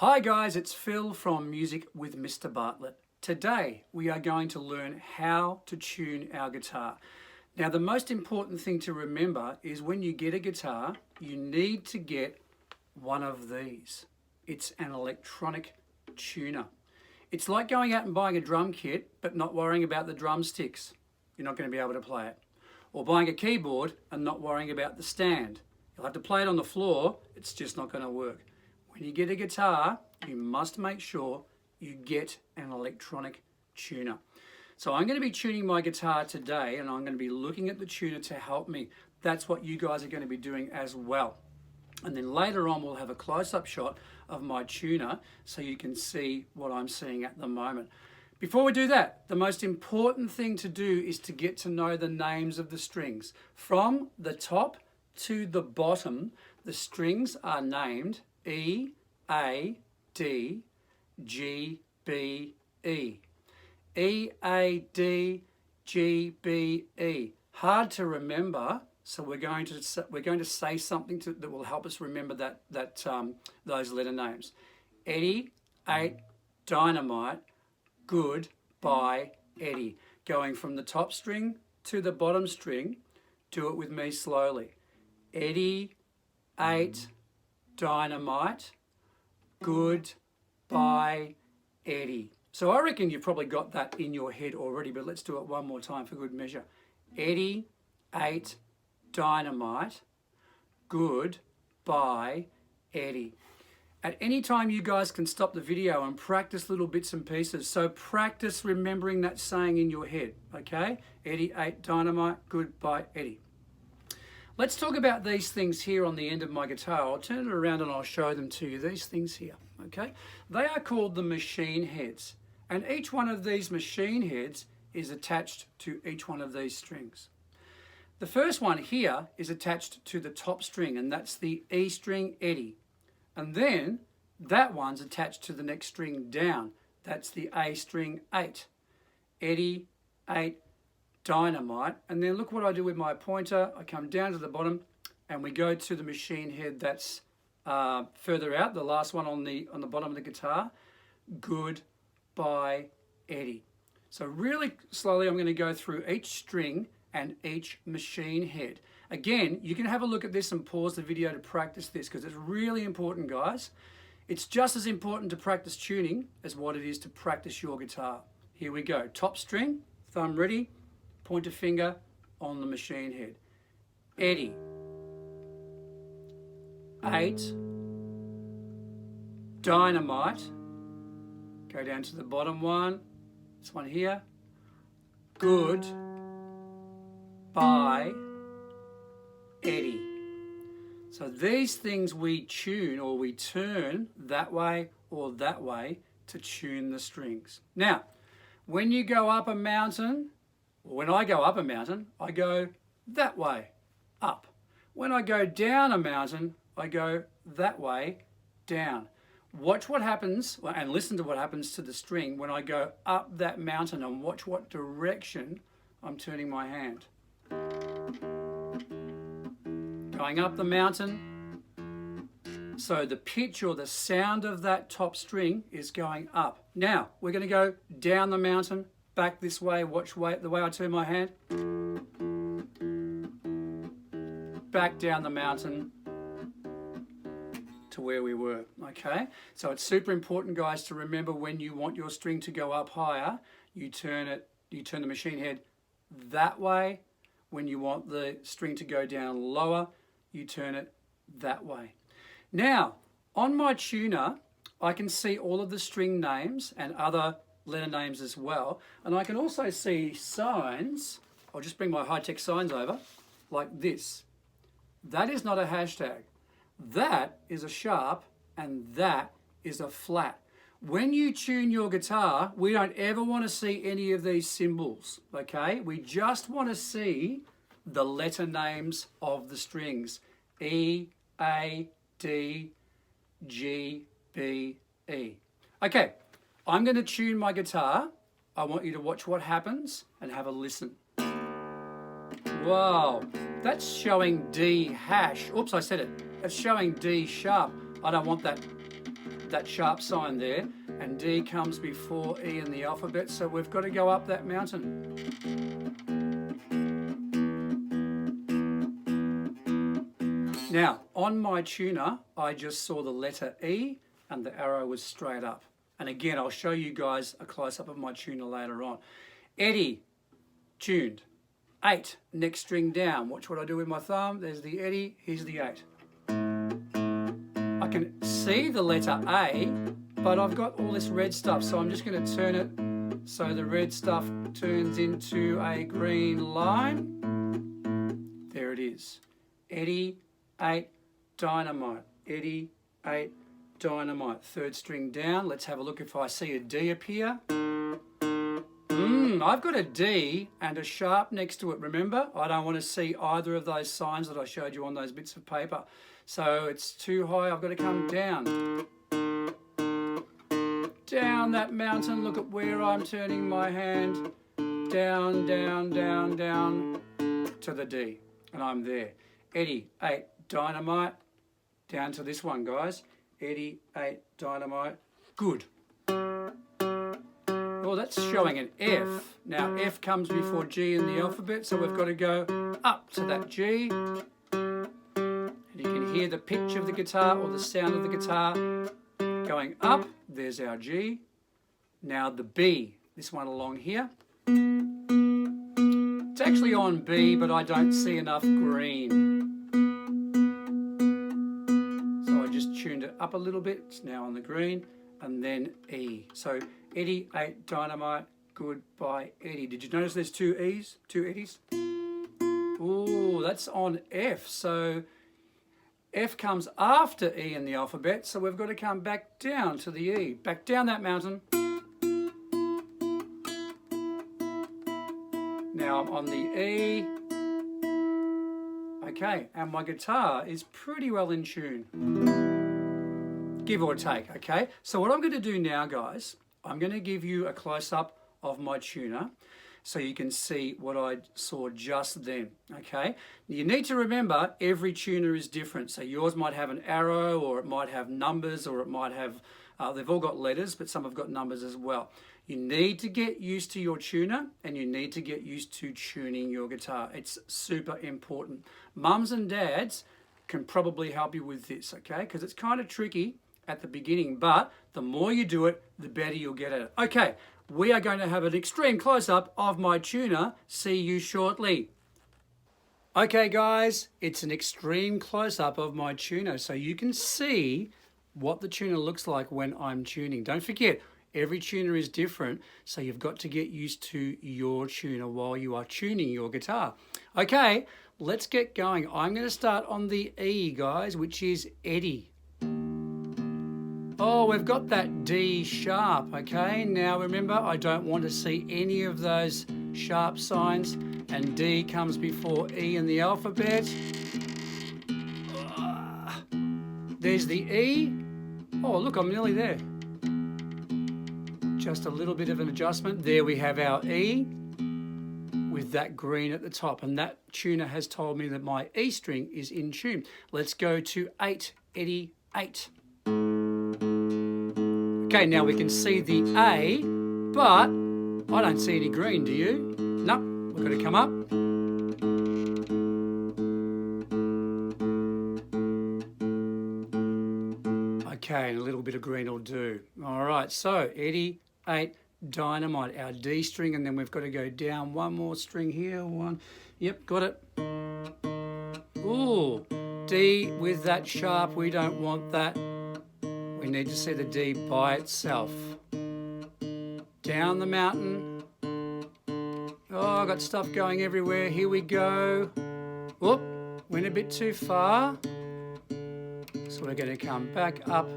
Hi guys, it's Phil from Music with Mr Bartlett. Today we are going to learn how to tune our guitar. Now the most important thing to remember is when you get a guitar, you need to get one of these. It's an electronic tuner. It's like going out and buying a drum kit but not worrying about the drumsticks. You're not going to be able to play it. Or buying a keyboard and not worrying about the stand. You'll have to play it on the floor, it's just not going to work. When you get a guitar, you must make sure you get an electronic tuner. So I'm going to be tuning my guitar today and I'm going to be looking at the tuner to help me. That's what you guys are going to be doing as well. And then later on we'll have a close-up shot of my tuner so you can see what I'm seeing at the moment. Before we do that, the most important thing to do is to get to know the names of the strings. From the top to the bottom, the strings are named E, A, D, G, B, E. E, A, D, G, B, E. Hard to remember, so we're going to say something that will help us remember those letter names. Eddie, 8, dynamite, good, by, Eddie. Going from the top string to the bottom string, do it with me slowly. Eddie, 8, dynamite, good, by, Eddie. So I reckon you've probably got that in your head already, but let's do it one more time for good measure. Eddie, 8, dynamite, good, by, Eddie. At any time you guys can stop the video and practice little bits and pieces. So practice remembering that saying in your head, okay? Eddie, 8, dynamite, good, by, Eddie. Let's talk about these things here on the end of my guitar. I'll turn it around and I'll show them to you. These things here, okay? They are called the machine heads. And each one of these machine heads is attached to each one of these strings. The first one here is attached to the top string, and that's the E string, Eddie. And then that one's attached to the next string down. That's the A string, 8. Eddie, 8, dynamite. And then look what I do with my pointer. I come down to the bottom and we go to the machine head that's further out, the last one on the bottom of the guitar. Good, by, Eddie. So really slowly I'm going to go through each string and each machine head. Again, you can have a look at this and pause the video to practice this because it's really important, guys. It's just as important to practice tuning as what it is to practice your guitar. Here we go. Top string, thumb ready, pointer finger on the machine head. Eddie, 8, dynamite, go down to the bottom one, this one here, good, by, Eddie. So these things we tune or we turn that way or that way to tune the strings. Now, when you go up a mountain, when I go up a mountain, I go that way, up. When I go down a mountain, I go that way, down. Watch what happens, and listen to what happens to the string when I go up that mountain, and watch what direction I'm turning my hand. Going up the mountain, so the pitch or the sound of that top string is going up. Now, we're going to go down the mountain, back this way, watch the way I turn my hand. Back down the mountain to where we were, okay? So it's super important, guys, to remember when you want your string to go up higher, you turn the machine head that way. When you want the string to go down lower, you turn it that way. Now, on my tuner, I can see all of the string names and other letter names as well. And I can also see signs. I'll just bring my high-tech signs over, like this. That is not a hashtag. That is a sharp, and that is a flat. When you tune your guitar, we don't ever want to see any of these symbols, okay? We just want to see the letter names of the strings. E, A, D, G, B, E. Okay, I'm going to tune my guitar. I want you to watch what happens and have a listen. Wow, that's showing D hash. Oops, I said it. It's showing D sharp. I don't want that that sharp sign there, and D comes before E in the alphabet, so we've got to go up that mountain. Now, on my tuner, I just saw the letter E and the arrow was straight up. And again, I'll show you guys a close-up of my tuner later on. Eddie, tuned. 8, next string down. Watch what I do with my thumb. There's the Eddie, here's the 8. I can see the letter A, but I've got all this red stuff, so I'm just going to turn it so the red stuff turns into a green line. There it is. Eddie, 8, dynamite. Eddie, 8, dynamite. Third string down. Let's have a look if I see a D appear. I've got a D and a sharp next to it, remember? I don't want to see either of those signs that I showed you on those bits of paper. So it's too high, I've got to come down. Down that mountain, look at where I'm turning my hand. Down, down, down, down to the D. And I'm there. Eddie, 8, dynamite. Down to this one, guys. Eddie, 8, dynamite. Good. Well, that's showing an F. Now, F comes before G in the alphabet, so we've got to go up to that G. And you can hear the pitch of the guitar or the sound of the guitar going up. There's our G. Now the B, this one along here. It's actually on B, but I don't see enough green. So I just tuned it up a little bit. It's now on the green. And then E. So Eddie, 8, dynamite, good by Eddie. Did you notice there's 2 E's, 2 Eddies? Ooh, that's on F. So F comes after E in the alphabet, so we've got to come back down to the E. Back down that mountain. Now I'm on the E. Okay, and my guitar is pretty well in tune. Give or take, okay? So what I'm going to do now, guys, I'm going to give you a close-up of my tuner so you can see what I saw just then, okay? You need to remember every tuner is different. So yours might have an arrow, or it might have numbers, or it might have, they've all got letters, but some have got numbers as well. You need to get used to your tuner, and you need to get used to tuning your guitar. It's super important. Mums and dads can probably help you with this, okay? Because it's kind of tricky at the beginning, but the more you do it, the better you'll get at it. Okay, we are going to have an extreme close-up of my tuner. See you shortly. Okay guys, it's an extreme close-up of my tuner so you can see what the tuner looks like when I'm tuning. Don't forget, every tuner is different, so you've got to get used to your tuner while you are tuning your guitar. Okay, let's get going. I'm going to start on the E, guys, which is Eddie. Oh, we've got that D sharp, okay? Now remember, I don't want to see any of those sharp signs, and D comes before E in the alphabet. There's the E. Oh, look, I'm nearly there. Just a little bit of an adjustment. There we have our E with that green at the top, and that tuner has told me that my E string is in tune. Let's go to 8, Eddie, 8. Okay, now we can see the A, but I don't see any green, do you? No, we've got to come up. Okay, and a little bit of green will do. All right, so Eddie, 8, dynamite, our D string, and then we've got to go down one more string here. One, yep, got it. Ooh, D with that sharp, we don't want that. We need to see the D by itself. Down the mountain. Oh, I've got stuff going everywhere. Here we go. Whoop, went a bit too far. So we're going to come back up.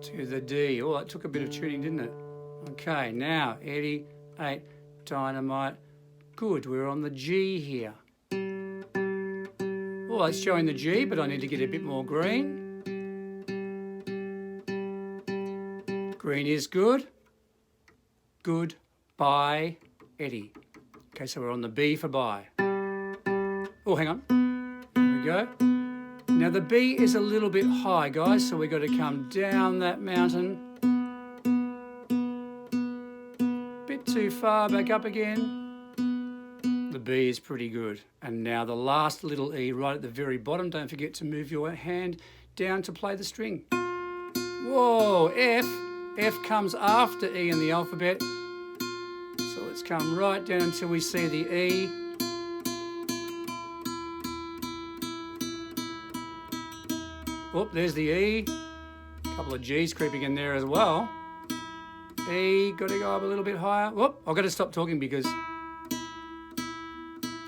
To the D. Oh, that took a bit of tuning, didn't it? Okay, now Eddie, 8, dynamite. Good, we're on the G here. Well, it's showing the G, but I need to get a bit more green. Green is good. Good by Eddie. Okay, so we're on the B for bye. Oh, hang on. There we go. Now the B is a little bit high, guys, so we've got to come down that mountain. Bit too far, back up again. The B is pretty good. And now the last little E right at the very bottom. Don't forget to move your hand down to play the string. Whoa, F. F comes after E in the alphabet. So let's come right down until we see the E. Oh, there's the E. A couple of G's creeping in there as well. E, got to go up a little bit higher. Whoop, I've got to stop talking because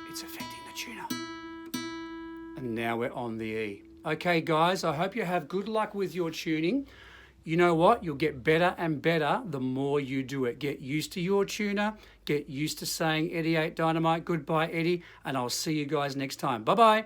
it's affecting the tuner. And now we're on the E. Okay, guys, I hope you have good luck with your tuning. You know what? You'll get better and better the more you do it. Get used to your tuner. Get used to saying Eddie 8 Dynamite. Goodbye, Eddie. And I'll see you guys next time. Bye-bye.